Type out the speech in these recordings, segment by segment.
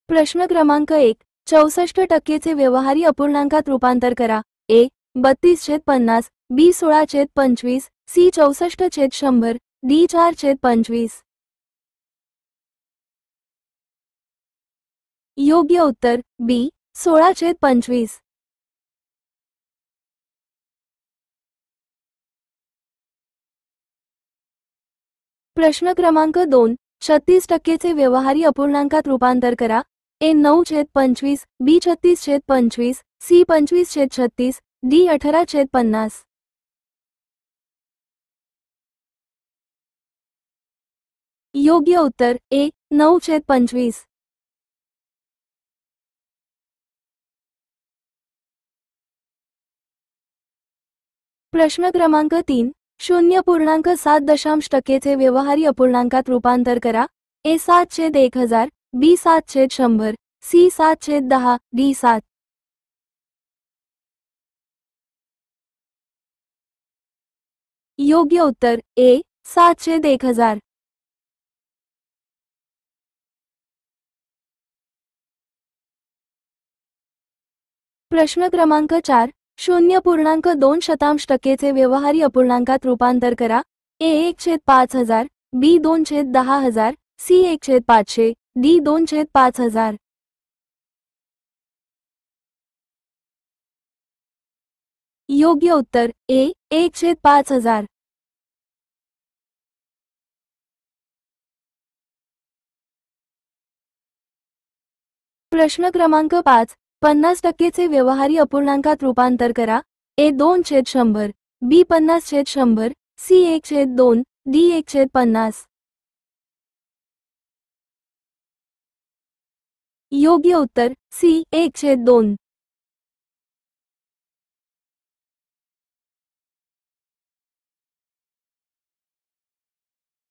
प्रश्न क्रमांक 1. 64% व्यवहारी अपूर्णांकात रूपांतर करा. ए. 32/50, बी. 16/25, सी. 64/100, डी. 4/25. योग्य उत्तर बी. 16/25. प्रश्न क्रमांक 2. 36% व्यवहारी अपूर्णांकात रूपांतर करा. ए. 9/25, बी. 36/25, सी. 25/36, डी. 18/50. योग्य उत्तर ए. 9/25. प्रश्न क्रमांक 3. 0.7% व्यवहारी अपूर्णांकात रूपांतर करा. ए. 7/1000, बी. 7/100, सी. 7/10, डी. 7. योग्य उत्तर ए. 7/1000. प्रश्न क्रमांक 4. 0.2% व्यवहारी अपूर्णांकात रूपांतर करा. ए. 1/5000, बी. 2/10000, सी. 1/500, डी. 2/5000. योग्य उत्तर ए. 1/5000. प्रश्न क्रमांक 5. 50% व्यवहारी अपूर्णांकात रूपांतर करा. ए. 2/100, बी. 50/100, सी. 1/2, डी. 1/50. योग्य उत्तर सी. 1/2.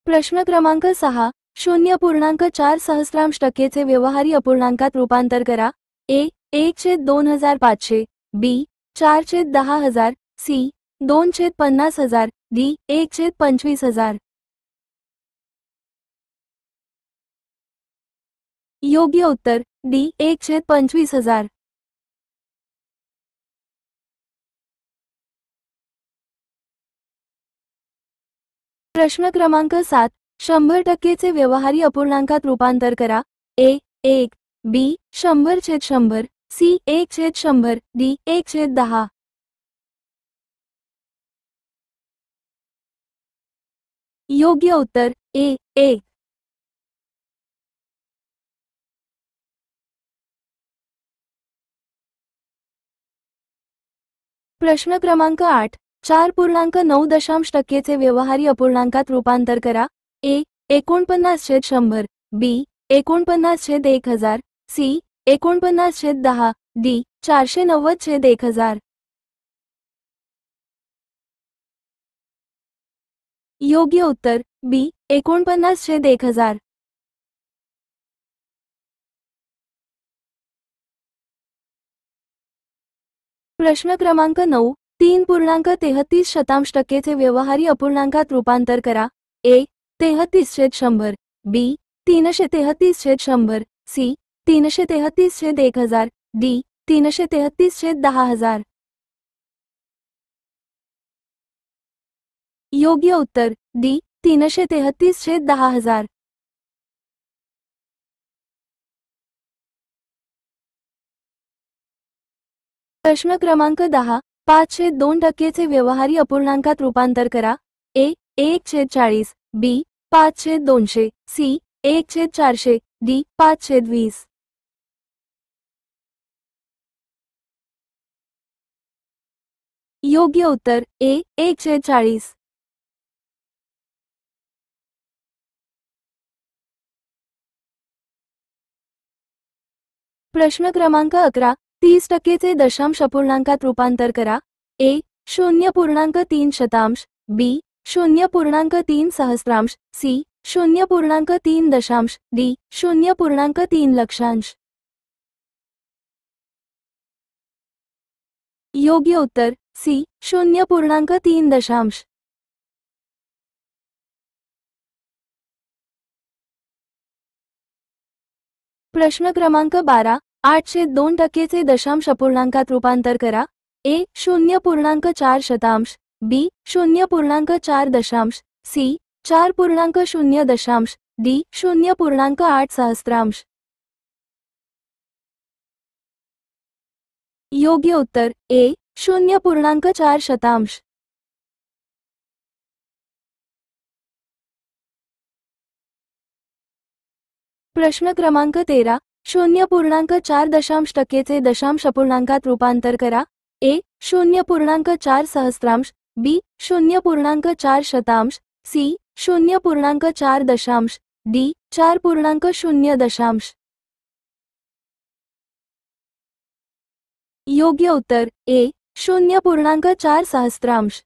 प्रश्न क्रमांक 6. 0.4% व्यवहारी अपूर्णांकात रूपांतर करा. ए. 1/2500, बी. 4/10000, सी. 2/50,000, डी. 1/25,000. योग्य उत्तर डी. 1/25,000. प्रश्न क्रमांक 7. 100% व्यवहारी अपूर्णांकात रूपांतर करा. ए. 1, बी. 100/100, सी. 1/100, डी. 1/10. योग्य उत्तर ए. 1. प्रश्न क्रमांक 8. 4.9% व्यवहारी अपूर्णांकात रूपांतर करा. ए. 49/100, बी. 49/1000, सी. 49/10, डी. 490/1000. योग्य उत्तर बी. 49/1000. प्रश्न क्रमांक 9. 3.33% व्यवहारी अपूर्णांकात रूपांतर करा. ए. 33/100, बी. 333/100, सी. 333/1000, डी. 333/10,000. योग्य उत्तर डी. 333/10,000. प्रश्न क्रमांक 10. 5/2% व्यवहारी अपूर्णांकात रूपांतर करा. ए. 1/40, बी. 5/200, सी. 1/400, डी. 5/20. योग्य उत्तर ए. 1/40. प्रश्न क्रमांक 11. 30% दशांश अपूर्णांकात रूपांतर करा. ए. 0.3 बी. 0.3 सहस्रांश, सी. 0.3 दशांश, डी. 0.3 लक्षांश. योग्य उत्तर सी. 0.3 दशांश. प्रश्न क्रमांक 12. 8/2% दशांश अपूर्णांकात रूपांतर करा. ए 0.4 बी 0.4 दशांश सी 4.0 दशांश डी 0.8 सहस्त्रांश. योग्य उत्तर ए 0.4. प्रश्न क्रमांक 13. 0.4 दशांश अपूर्णांकात रूपांतर करा. ए 0.4 सहस्त्रांश बी 0.4 शतांश सी 0.4 दशांश डी 4.0 दशांश. योग्य उत्तर ए 0.4 सहस्त्रांश.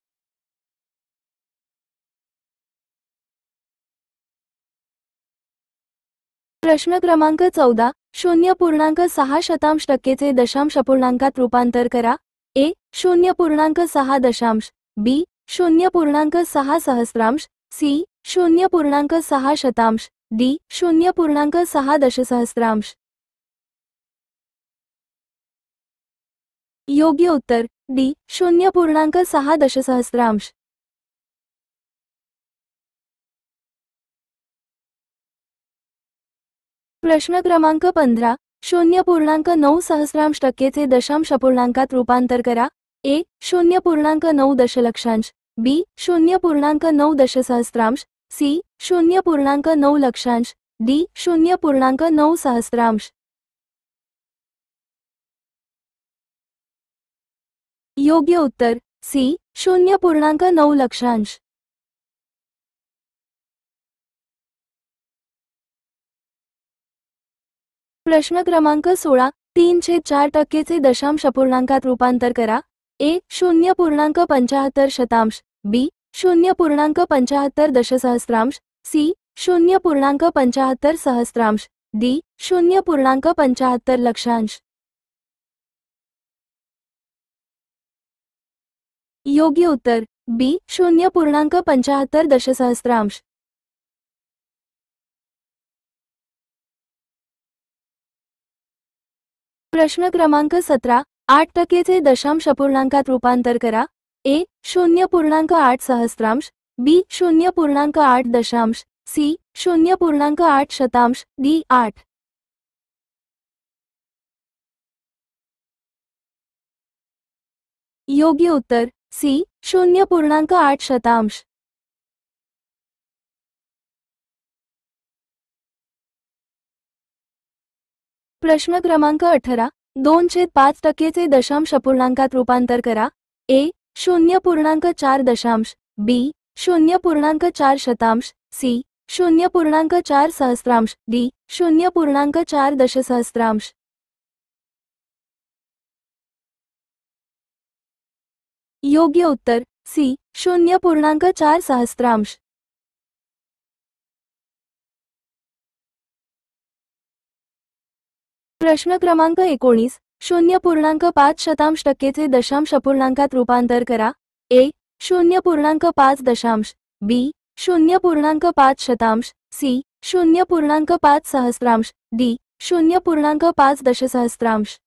प्रश्न क्रमांक 14. 0.6 दशांश अपूर्णांकात रूपांतर करा. ए 0.6 दशांश बी 0.6 सहस्त्रांश सी 0.6 शतांश डी 0.6 दशसहस्त्रांश. योग्य उत्तर डी 0.6 दशसहस्त्रांश. प्रश्न क्रमांक 15. 0.9 सहस्रांश दशांश अपूर्णांकात रूपांतर करा. ए 0.9 दशलक्षांश बी 0.9 दशसहस्त्रांश सी 0.9 लक्षांश डी 0.9 सहस्त्रांश. योग्य उत्तर सी 0.9 लक्षांश. प्रश्न क्रमांक 16. 3/4 दशांश अपूर्णांकात रूपांतर करा. ए 0.75 शतांश बी 0.75 दशसहस्त्रांश सी 0.75 सहस्त्रांश डी 0.75 लक्षांश. योग्य उत्तर बी 0.75 दशसहस्त्रांश. प्रश्न क्रमांक 17. 8% दशांश अपूर्णांकात रूपांतर करा. ए 0.8 सहस्त्रांश बी 0.8 दशांश सी 0.8 शतांश डी 8. योग्य उत्तर सी 0.8 शतांश. प्रश्न क्रमांक 18. 2/5 दशांश अपूर्णांकात रूपांतर करा. ए 0.4 दशांश बी 0.4 शतांश सी 0.4 सहस्त्रांश डी 0.4 दशसहस्त्रांश. योग्य उत्तर सी 0.4 सहस्त्रांश. प्रश्न क्रमांक 19. 0.5 दशांश अपूर्णांकात रूपांतर करा. ए 0.5 दशांश बी 0.5 शतांश सी 0.5 सहस्त्रांश डी 0.5 दशसहस्त्रांश.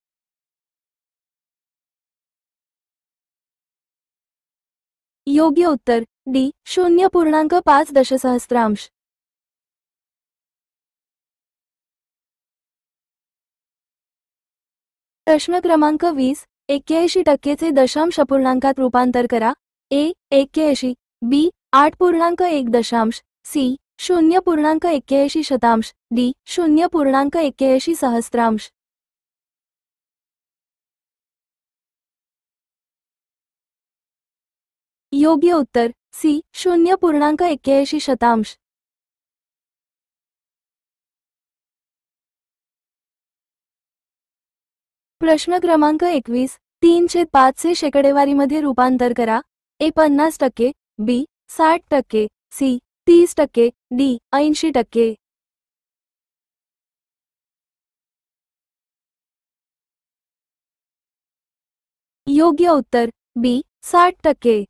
योग्य उत्तर डी 0.5 दशसहस्त्रांश. प्रश्न क्रमांक 20. 81% दशांश अपूर्णांकात रूपांतर करा. ए 81 बी 8.1 दशांश सी 0.81 शतांश डी 0.81 सहस्त्रांश. योग्य उत्तर सी 0.81 शतांश. प्रश्न क्रमांक 21. 3/5 शेकडेवारीमध्ये रूपांतर करा. ए 50% बी 60% सी 30% डी 80%. योग्य उत्तर बी 60%.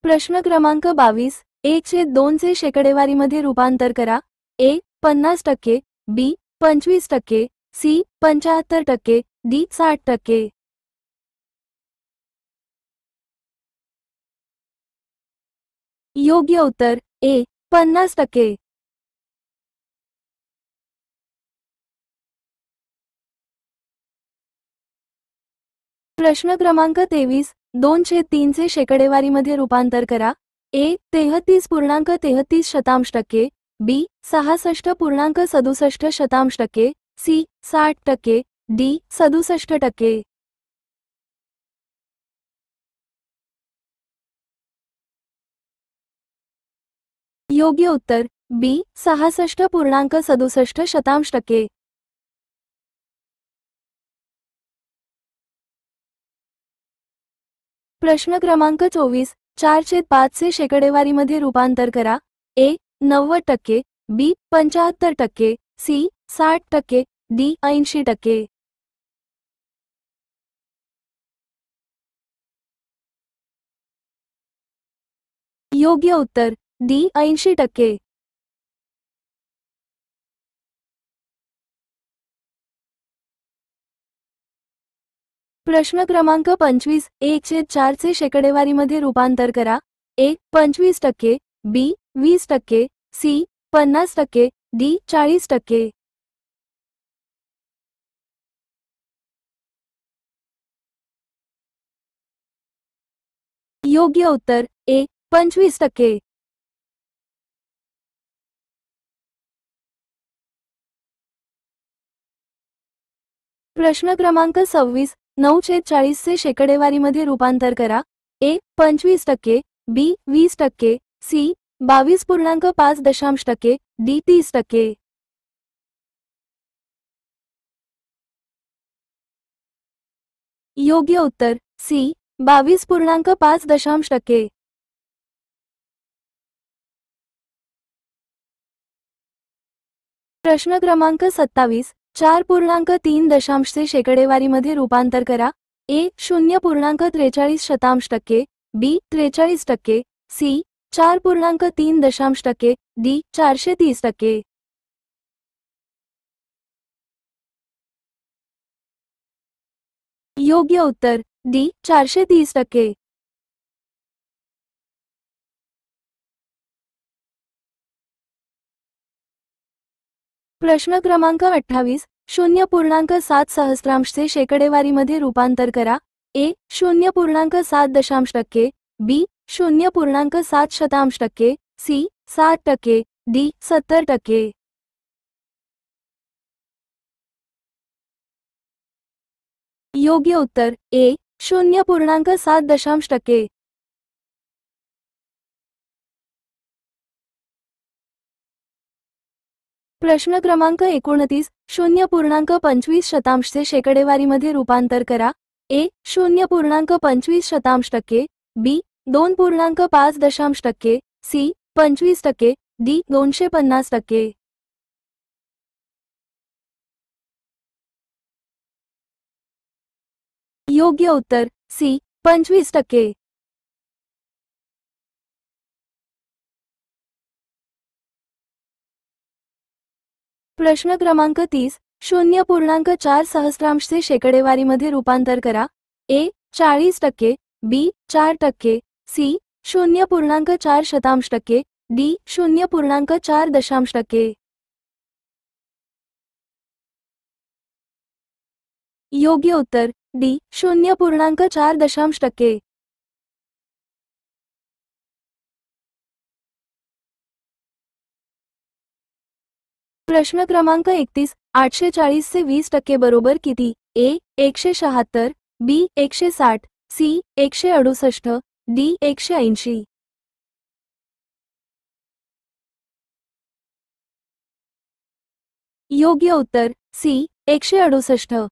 प्रश्न क्रमांक 22, 1/2 चे शेकडेवारीमध्ये रूपांतर करा. ए 50%, बी 25%, सी 75%, डी 60%. योग्य उत्तर ए 50%. प्रश्न क्रमांक 23, 2/3 चे शेकडेवारीमध्ये रूपांतर करा. ए 33.33%, बी 66.67%, सी 60%, डी 67%. योग्य उत्तर बी 66.67%. प्रश्न क्रमांक 24, 4/5 चे शेकडेवारीमध्ये रूपांतर करा. ए 90%, बी 75%, सी 60%, डी 80%. योग्य उत्तर डी 80%. प्रश्न क्रमांक 25, 1/4 चे शेकडेवारीमध्ये रूपांतर करा. ए 25%, बी 20%, सी 50%, डी 40%. योग्य उत्तर ए 25%. प्रश्न क्रमांक 26, 9/40 चे शेकडेवारीमध्ये रूपांतर करा. ए 25%, बी 20%, सी 22.5%, डी 30%. योग्य उत्तर सी 22.5%. प्रश्न क्रमांक 27, 4.3 चे शेकडेवारीमध्ये रूपांतर करा. ए 0.43%, बी 43%, सी 4.3%, डी 430%. योग्य उत्तर डी 430%. प्रश्न क्रमांक 28, 0.7 चे शेकडेवारीमध्ये रूपांतर करा. ए 0.7%, बी 0.7%, सी 60%, डी 70%. योग्य उत्तर ए 0.7%. प्रश्न क्रमांक 29, 0.25 चे शेकडेवारीमध्ये रूपांतर करा. ए 0.25%, बी 2.5%, सी 25%, डी 250%. योग्य उत्तर सी 25%. प्रश्न क्रमांक 30, 0.4 चे शेकडेवारीमध्ये रूपांतर करा. ए 40%, बी 4%, सी 0.4%, डी 0.4%. योग्य उत्तर डी 0.4%. प्रश्न क्रमांक 31, 840 चे 20% बरोबर किती? ए 176, बी 160, सी 168, डी 180. योग्य उत्तर सी 168.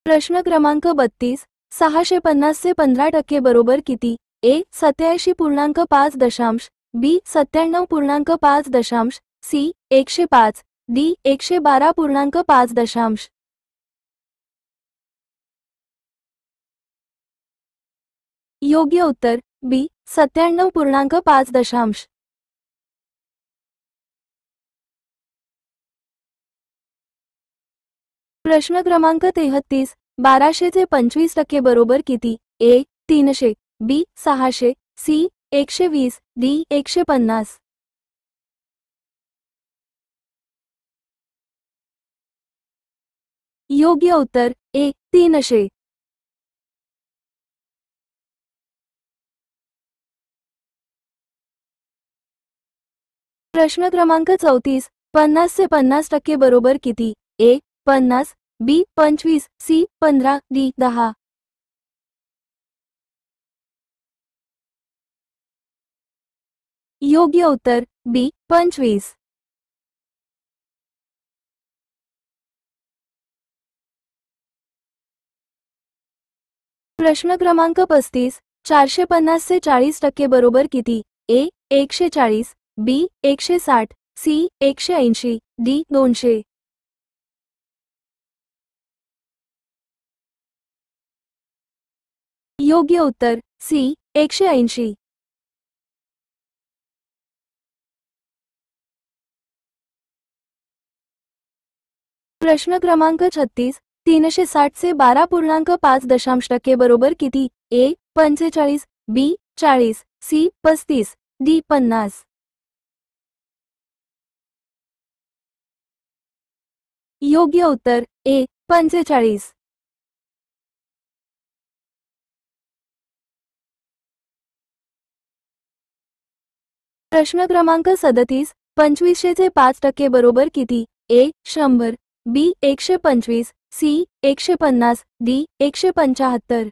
प्रश्न क्रमांक 32, 650 चे 15% बरोबर किती? ए 87.5, बी 97.5, सी 105, डी 112.5. योग्य उत्तर बी 97.5. प्रश्न क्रमांक 33. 1200चे 25% बरोबर किती? ए 300, बी 600, सी 120, डी 150. योग्य उत्तर ए 300. प्रश्न क्रमांक 34. 50चे 50% बरोबर किती? ए 50, बी 25, सी 15, डी 10. योग्य उत्तर बी 25. प्रश्न क्रमांक 35. 450चे 40% बरोबर किती? ए 140, बी 160, सी 180, डी 200. योग्य उत्तर सी 180. प्रश्न क्रमांक 36. 360चे 12.5% बरोबर किती? ए 45, बी 40, सी 35, डी 50. योग्य उत्तर ए 45. प्रश्न क्रमांक 37. 2500चे 5% बरोबर किती? ए 100, बी 125, सी 150, डी 175.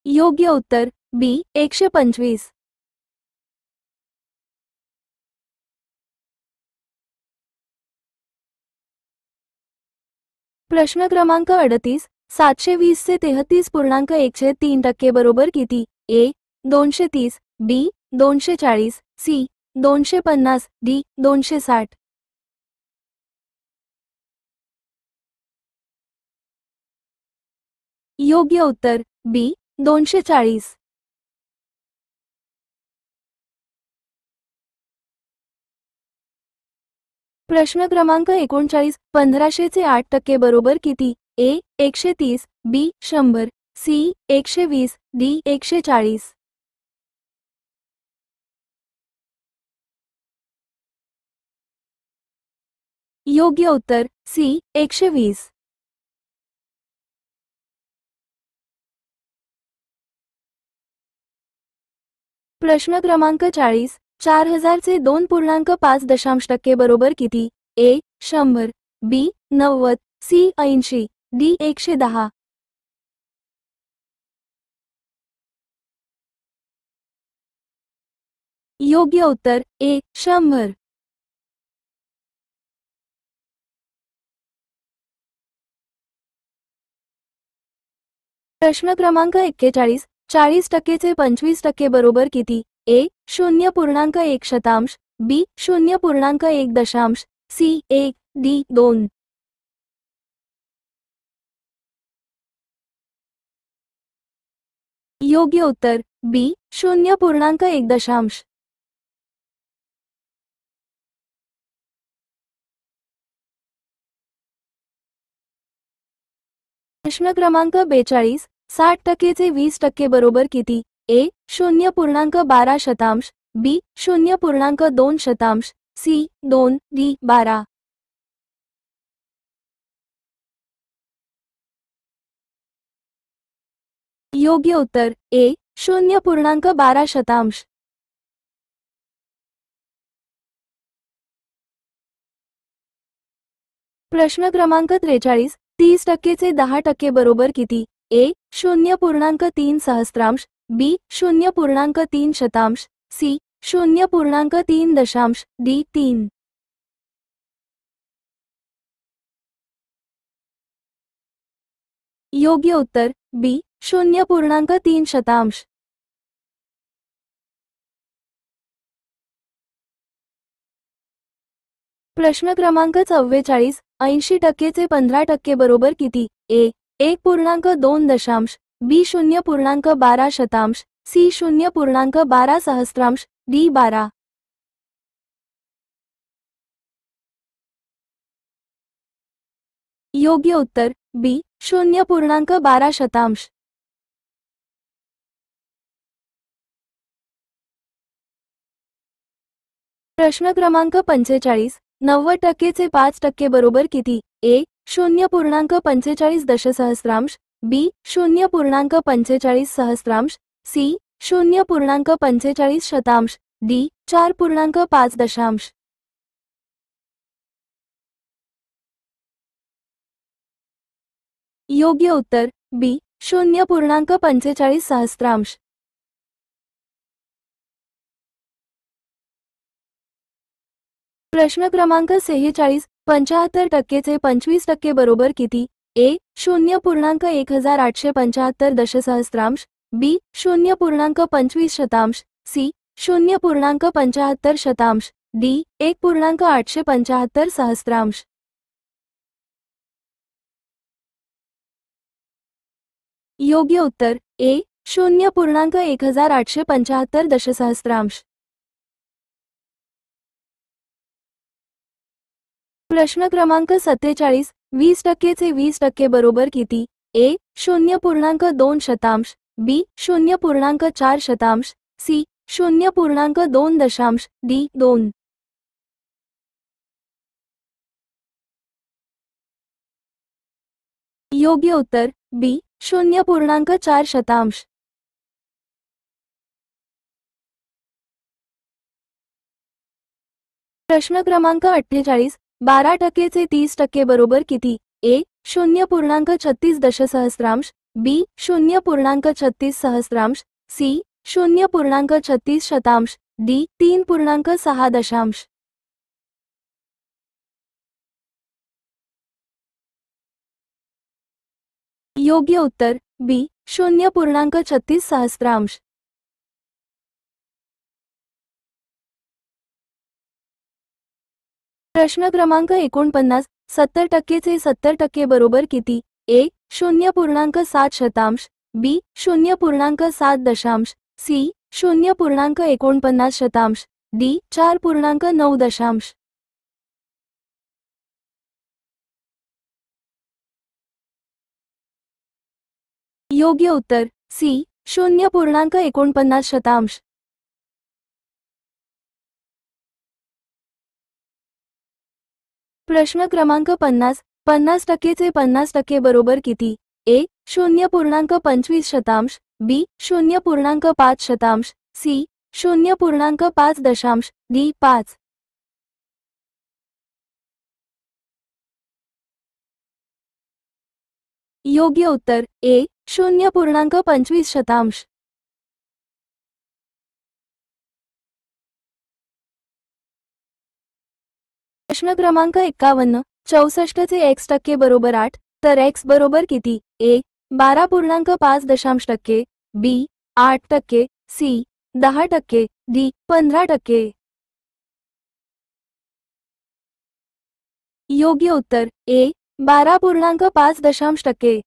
योग्य उत्तर बी 125. प्रश्न क्रमांक 38. 720चे 33.103% बरोबर किती? ए 230, बी 240, सी 250, डी 260. योग्य उत्तर बी 240. प्रश्न क्रमांक 39. 1500चे 8% बरोबर किती? ए 130, बी 100, सी 120, डी 140. योग्य उत्तर सी 120. प्रश्न क्रमांक 40. 4000चे 2.5% बरोबर किती? ए 100, बी 90, सी 80, डी 110. योग्य उत्तर ए 100. प्रश्न क्रमांक 41. 40%चे 25% बरोबर किती? ए 0.1 बी 0.1 सी 1, डी 2. योग्य उत्तर बी 0.1. प्रश्न क्रमांक 42. 60%चे 20% बरोबर किती? ए 0.12, बी 0.2, सी 2, डी 12. योग्य उत्तर ए 0.12. प्रश्न क्रमांक 43. 30%चे 10% बरोबर किती? ए 0.3, बी 0.3, सी 0.3, डी 3. योग्य उत्तर बी 0.3. प्रश्न क्रमांक 44. 80%चे 15% बरोबर किती? ए 1.2 बी 0.12 सी 0.12 डी 12। योग्य उत्तर बी 0.12। प्रश्न क्रमांक 45 90% 5% बरोबर किती? ए 0.45 बी 0.45 सी 0.45 डी 4.5। योग्य उत्तर बी 0.45। प्रश्न क्रमांक 46 75% 25% बरोबर किती? ए 0.1875 बी 0.25 सी 0.75 डी 1.875। योग्य उत्तर ए 0.1875। प्रश्न क्रमांक 47 20% 20% बरोबर किती? ए 0.2 बी 0.4 सी 0.2 डी 2। योग्य उत्तर बी 0.4। प्रश्न क्रमांक 48 12% 30% बरोबर किती? ए 0.36 बी 0.36 सी 0.36 डी 3.6। योग्य उत्तर बी 0.36। प्रश्न क्रमांक 49 70% 70% बरोबर किती? ए 0.7 बी 0.7 सी 0.49 डी 4.9। योग्य उत्तर सी 0.49। प्रश्न क्रमांक 50 50% 50% बरोबर किती? ए 0.25 बी 0.5 सी 0.5 डी 5। योग्य उत्तर ए 0.25। प्रश्न क्रमांक 51 64 चे x% बरोबर 8 तर x बरोबर किती? ए 12.5% बी 8% सी 10% डी 15%। योग्य उत्तर ए 12.5%।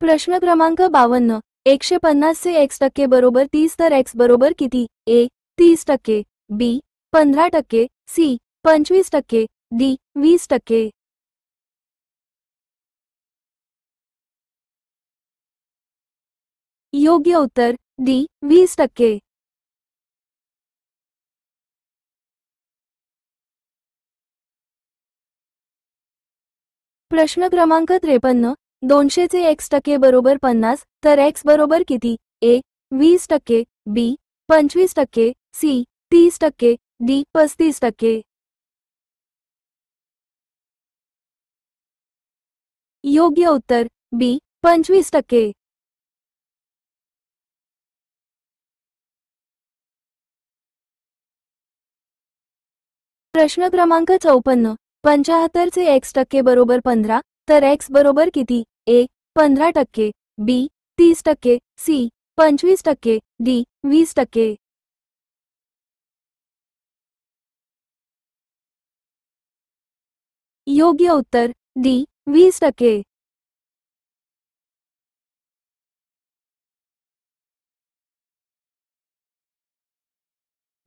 प्रश्न क्रमांक 52 150 चे x% बरोबर 30 तर x बरोबर किती? ए 30% बी 15% सी 25% डी 20%। योग्य उत्तर डी 20%। प्रश्न क्रमांक 53 200 चे x% बरोबर 50 तर x बरोबर किती? ए 20% बी 25% सी 30% डी 35%। योग्य उत्तर बी 25%। प्रश्न क्रमांक 54 75 चे x% बरोबर 15 तर x बरोबर किती? ए 15% बी 30% सी 25% डी 20%। योग्य उत्तर डी 20%.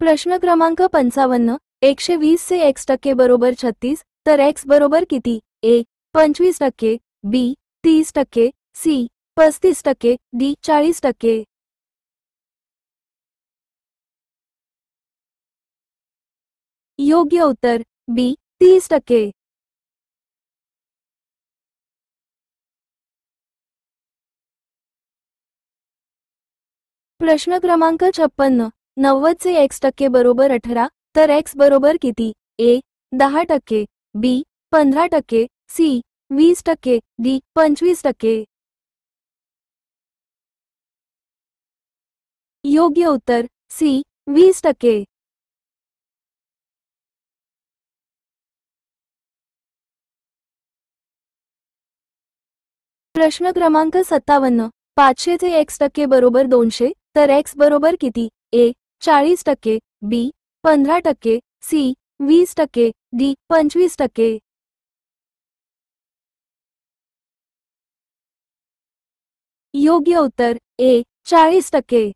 प्रश्न क्रमांक 55. 120 से x टक्के बरोबर 36 तर x बरोबर किती? ए 25%, बी 30%, सी 35%, डी 40%. योग्य उत्तर बी 30%. प्रश्न क्रमांक 56. 90 से x टक्के बरोबर 18 तर x बरोबर किती? ए 10%, बी 15%, सी 20%, डी 25%. योग्य उत्तर सी 20%. प्रश्न क्रमांक 57. 500 ते x टक्के बरोबर 200 तर x बरोबर किती? ए 40%, बी 15%, सी 20%, डी 25%. योग्य उत्तर ए 40%.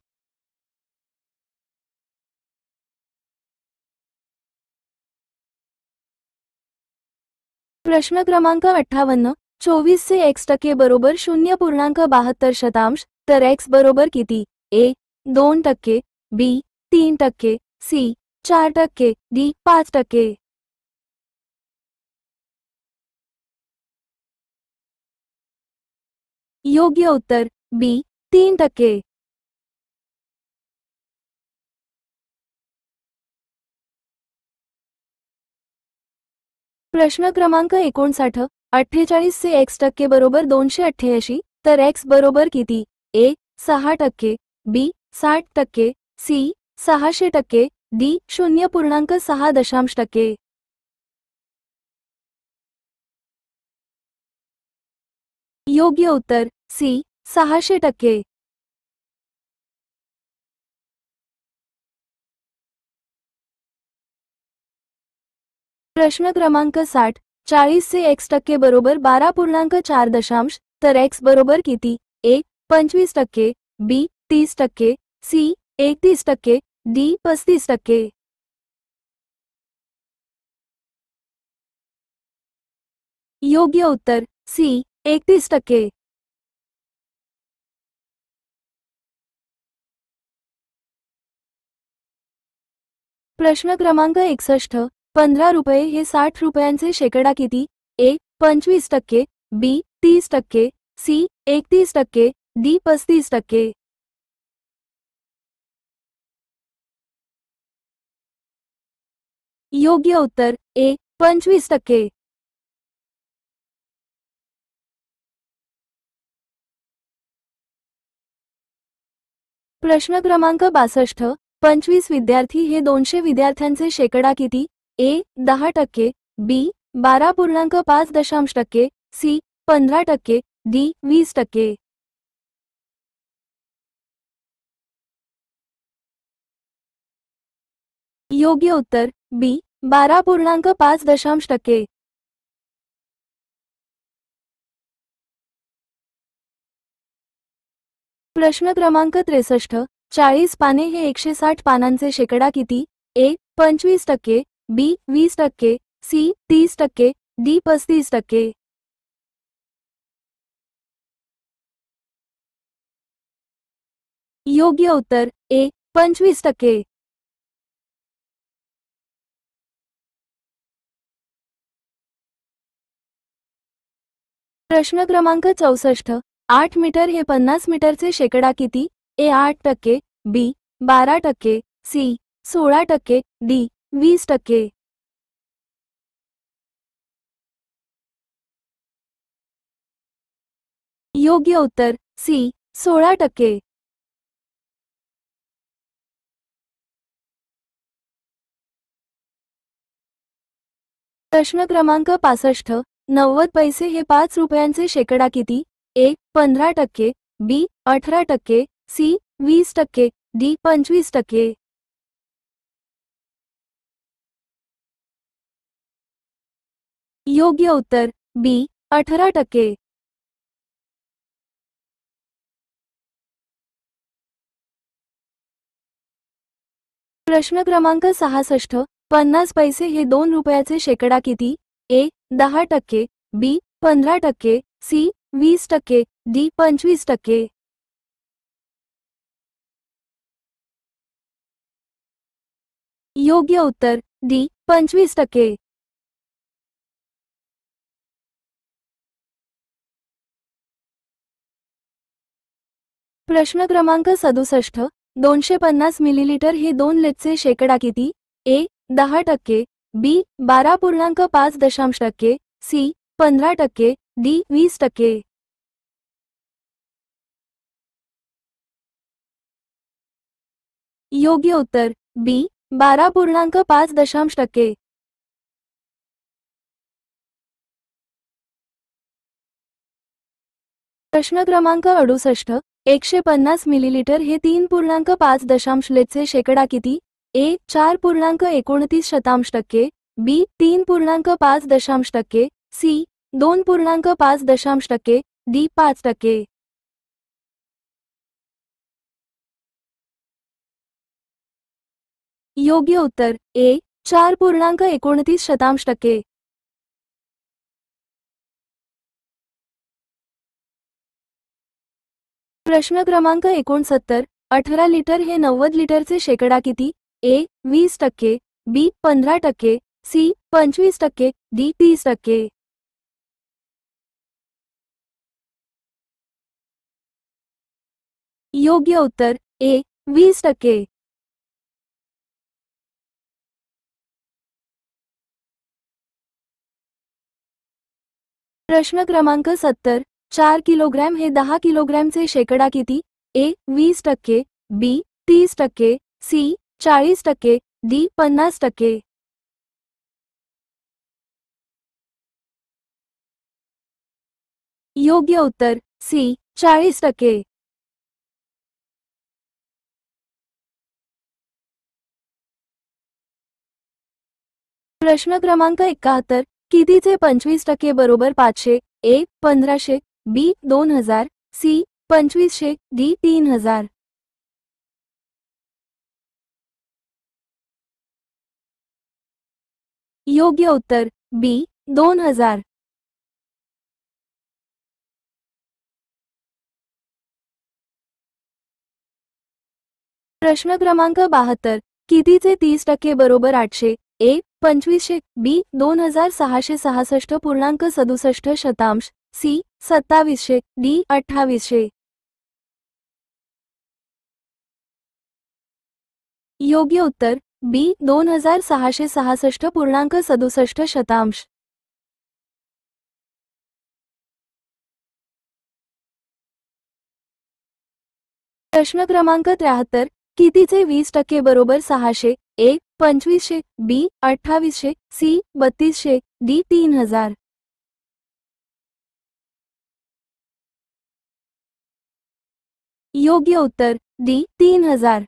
प्रश्न क्रमांक 58. 24 से x टक्के बरोबर 0.72 तर x बरोबर किती? ए 2%, बी 3%, सी 4%, डी 5%. योग्य उत्तर बी 3%. प्रश्न क्रमांक 59. 48 से x टक्के बरोबर 288 तर x बरोबर किती? ए 6%, बी 60%, सी 600%, डी 0.6%. योग्य उत्तर सी 600%. प्रश्न क्रमांक 60. 40 से x टक्के बरोबर 12.4 तर x बरोबर किती? ए 25%, बी 30%, सी 31%, डी 35%. योग्य उत्तर सी 31%. प्रश्न क्रमांक 61. 15 रुपये हे 60 रुपयांचे शेकडा किती? ए 25%, बी 30%, सी 31%, डी 35%. योग्य उत्तर ए 25%. प्रश्न क्रमांक 62. 25 विद्यार्थी हे 200 विद्यार्थ्यांचे शेकडा किती? ए 10%, बी 12.5%, सी 15%, डी 20%. योग्य उत्तर बी 12.5%. प्रश्न क्रमांक 63. 40 पाने हे 160 पानांचे शेकडा किती? ए 25%, बी 20%, सी 30%, डी 35%. योग्य उत्तर ए 25%. प्रश्न क्रमांक 64. 8 मीटर हे 50 मीटरचे शेकडा किती? ए 8%, बी 12%, सी 16%, डी 20%. योग्य उत्तर सी 16%. प्रश्न क्रमांक 65. 90 पैसे हे 5 रुपयांचे शेकडा किती? ए 15%, बी 18%, सी 20%, डी 25%. योग्य उत्तर बी 18%. प्रश्न क्रमांक 66. 50 पैसे हे 2 रुपयाचे शेकडा किती? ए 10%, बी 15%, सी 20%, डी 25%. योग्य उत्तर डी 25%. प्रश्न क्रमांक 67. 250 मिलीलिटर हे 2 लिटरचे शेकडा किती? ए 10%, बी 12.5%, सी 15%, डी 20%. योग्य उत्तर बी 12.5%. प्रश्न क्रमांक 68. 150 मिलीलिटर हे 3.5 लिटरचे शेकडा किती? ए 4.29%, बी 3.5%, सी 2.5%, डी 5%. योग्य उत्तर ए 4.29%. प्रश्न क्रमांक 69. 18 लिटर हे 90 लिटरचे शेकडा किती? ए 20%, बी 15%, सी 25%, डी 30%. योग्य उत्तर ए 20%. प्रश्न क्रमांक 70. 4 किलोग्रॅम हे 10 किलोग्रॅमचे शेकडा किती? ए 20%, बी 30%, सी 40%, डी 50%. योग्य उत्तर सी 40%. प्रश्न क्रमांक 71. कितीचे 25% बरोबर 500? ए 1500, बी 2000, सी 2500, डी 3000. योग्य उत्तर बी 2000. प्रश्न क्रमांक 72. कितीचे 30% बरोबर 800? ए 2500, बी 2666.67%, सी 2700, डी 2800. योग्य उत्तर बी 2666.67%. प्रश्न क्रमांक 73. कितीचे 20% बरोबर 600? ए 2500, बी 2800, सी 3200, डी 3000. योग्य उत्तर डी 3000.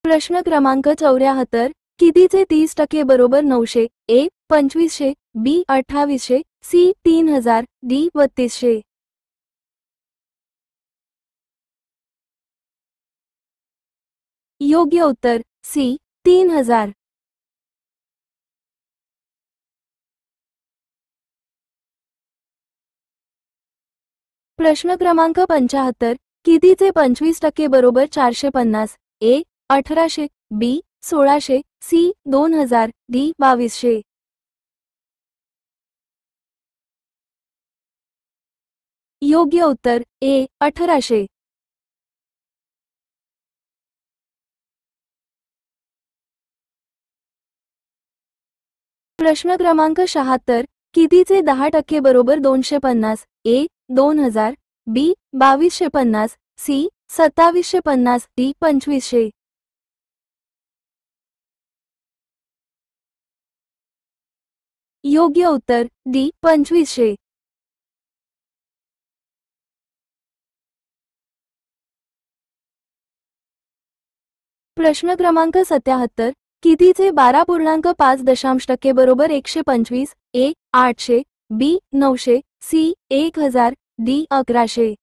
प्रश्न क्रमांक 74. कितीचे 30% बरोबर 900? ए 2500, बी 2800, सी 3000, डी 3200. योग्य उत्तर सी 3000. प्रश्न क्रमांक 75. कितीचे 25% बरोबर 450? ए 1800, बी 1600, सी 2000, डी 2200. योग्य उत्तर ए 1800. प्रश्न क्रमांक 76. कितीचे 10% बरोबर 250? ए 2000, बी 2250, सी 2750, डी 2500. योग्य उत्तर डी 2500. प्रश्न क्रमांक 77 कितीचे 12.5% बरोबर 125? ए 800, बी 900, सी 1000, डी 1100.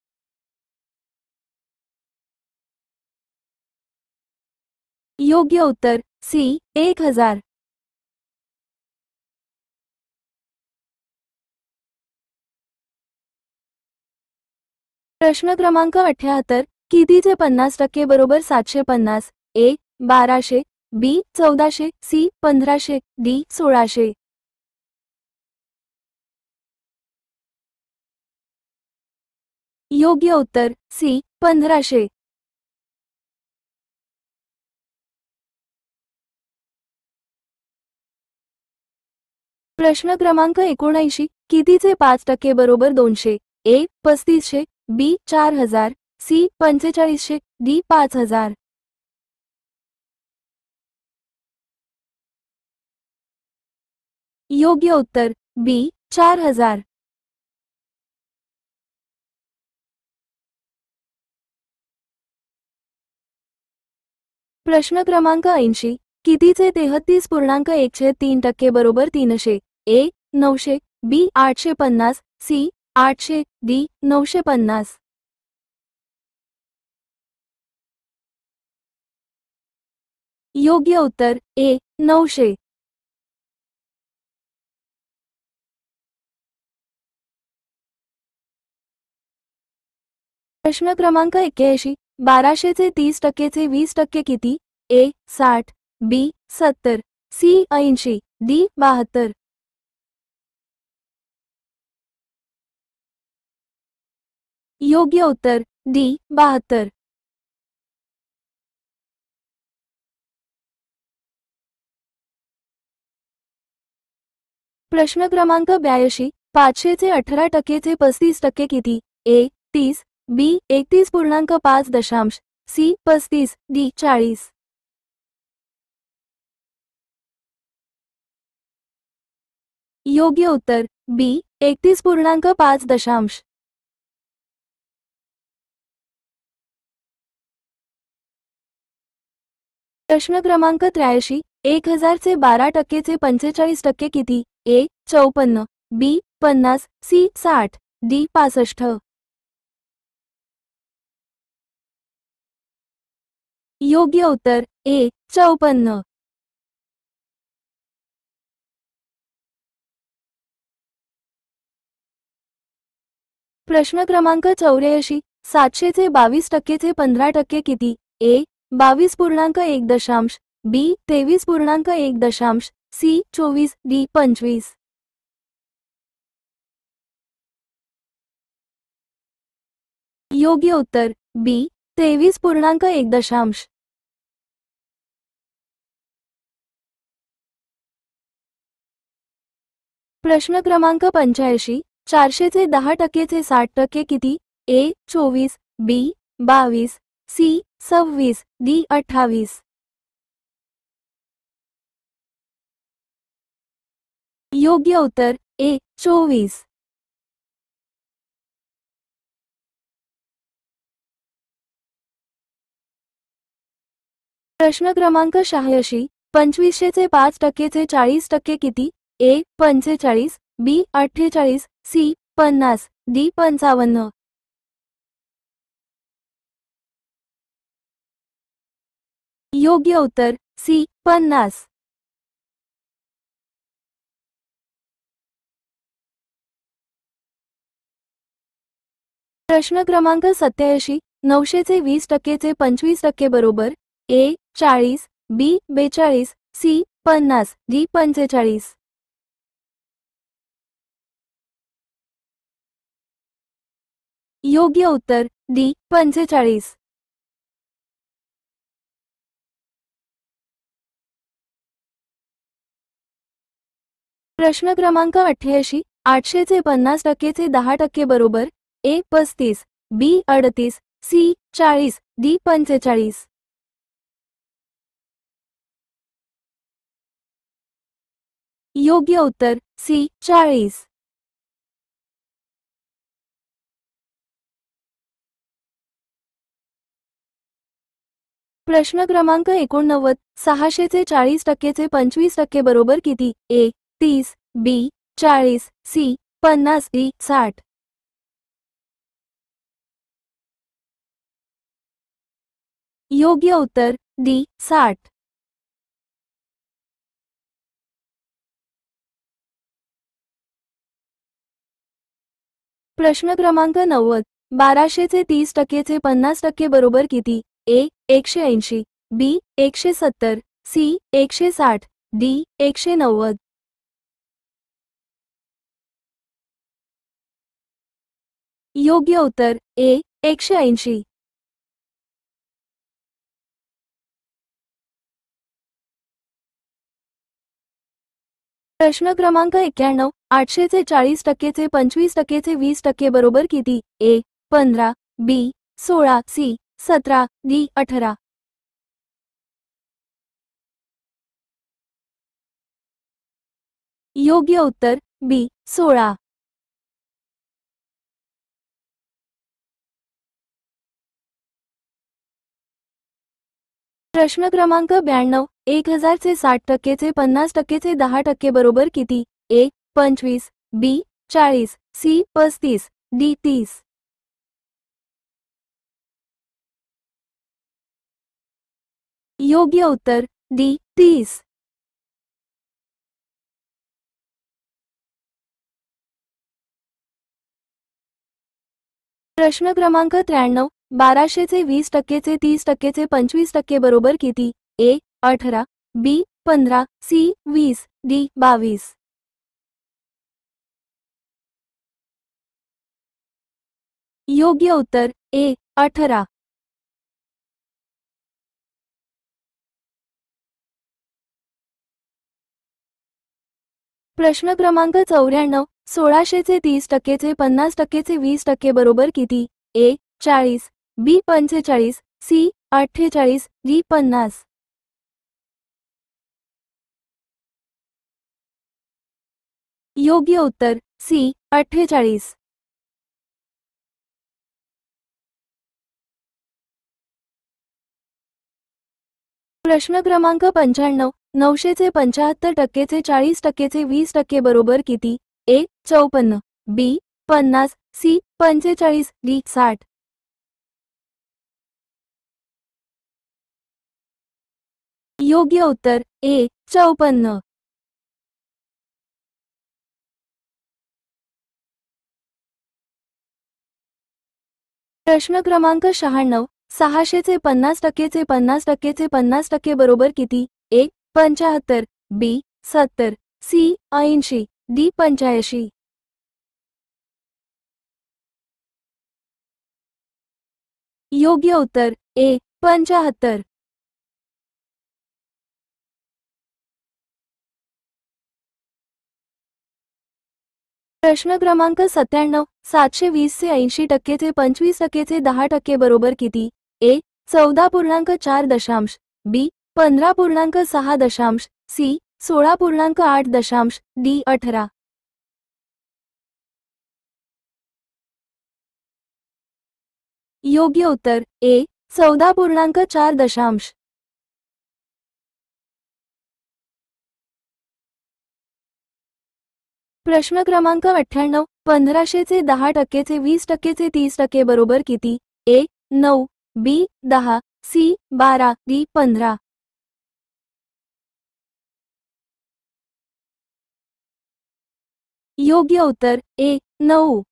योग्य उत्तर सी 1000. प्रश्न क्रमांक 78 कितीचे 50% बरोबर 750? ए 1200, बी 1400, सी 1500, डी 1600. योग्य उत्तर सी 1500. प्रश्न क्रमांक 79 कितीचे 5% बरोबर 200? ए 3500, बी 4000, सी 4500, डी 5000. योग्य उत्तर बी 4000. प्रश्न क्रमांक 80 कितीचे 33.103% बरोबर 300? ए 900, बी 850, सी 800, डी 950. योग्य उत्तर ए 900. प्रश्न क्रमांक 81 1200चे 30%चे 20% किती? ए 60, बी 70, सी 80, डी 72. योग्य उत्तर डी 72. प्रश्न क्रमांक 82 500चे 18%चे 35% किती? ए 30, बी 31.5 सी 35, डी 40. योग्य उत्तर बी 31.5. प्रश्न क्रमांक 83 1000चे 12%चे 45% किती? ए 54, बी 50, सी 60, डी 65. योग्य उत्तर ए 54. प्रश्न क्रमांक 84 700चे 22%चे 15% किती? ए 22.1, बी 23.1, सी 24, डी 25. योग्य उत्तर बी 23.1. प्रश्न क्रमांक 85 400चे 10%चे 60% किती? ए 24, बी 22, सी 26, डी 28. योग्य उत्तर ए 24. प्रश्न क्रमांक 86 2500चे 5%चे 40% किती? ए 45, बी 48, सी 50, डी 55. योग्य उत्तर सी 50. प्रश्न क्रमांक 87 900चे 20%चे 25% बरोबर? ए 40, बी 42, सी 50, डी 45. योग्य उत्तर डी 45. प्रश्न क्रमांक 88 800चे 50%चे 10% बरोबर? ए 35, बी 38, सी 40, डी 45. योग्य उत्तर सी 40. प्रश्न क्रमांक 89, 600चे 40% 25% बरोबर किती? ए 30, बी 40, सी 50, डी 60. योग्य उत्तर डी 60. प्रश्न क्रमांक 90, 1200चे 30%चे 50% बरोबर किती? ए 180, बी 170, सी 160, डी 190. योग्य उत्तर ए 180. प्रश्न क्रमांक 91, 800चे 40%चे 25%चे 20% बरोबर किती? ए 15, बी 16, सी 17, डी 18. योग्य उत्तर बी 16. प्रश्न क्रमांक 92, 1000चे 60%चे 50%चे 10% बरोबर किती? ए 25, बी 40, सी 35, डी 30. योग्य उत्तर डी 30. प्रश्न क्रमांक 93, 1200चे 20%चे 30%चे 25% बरोबर किती? ए 18, बी 15, सी 20, डी 22. योग्य उत्तर ए 18. प्रश्न क्रमांक 94, 1600चे 30%चे 50%चे 20% बरोबर किती? ए 40, बी 45, सी 48, डी 50. योग्य उत्तर सी 48. प्रश्न क्रमांक 95, 900चे 75%चे 40%चे 20% बरोबर किती? ए 54, बी 50, सी 45, डी 60. योग्य उत्तर ए 54. प्रश्न क्रमांक 96, 600चे 50%चे 50%चे 50% बरोबर किती? ए 75, बी 70, सी 80, डी 85. योग्य उत्तर ए 75. प्रश्न क्रमांक 97, 720चे 80%चे 25%चे 10% बरोबर किती? ए 14.4 दशांश, बी 15.6 दशांश, सी 16.8 दशांश, डी 18. योग्य उत्तर ए 14.4 दशांश. प्रश्न क्रमांक 98, 1500चे 10%चे 20%चे 30% बरोबर किती? ए 9, बी 10, सी 12, डी 15. योग्य उत्तर ए 9.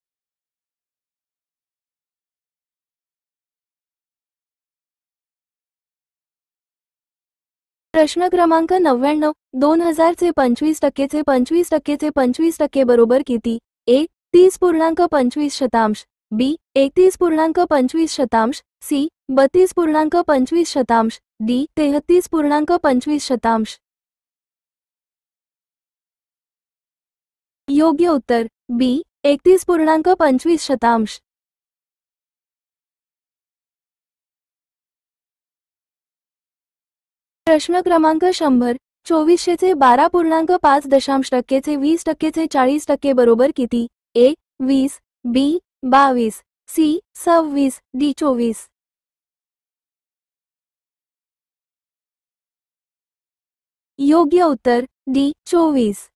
प्रश्न क्रमांक 99, 2000चे 25%चे 25%चे 25% बरोबर किती? ए 30.25 बी 31.25 सी 32.25 डी 33.25. योग्य उत्तर बी 31.25. प्रश्न क्रमांक 100, 2400चे 12.5%चे 20%चे 40% बरोबर किती? ए 20, बी 22, सी 26, डी 24. योग्य उत्तर डी 24.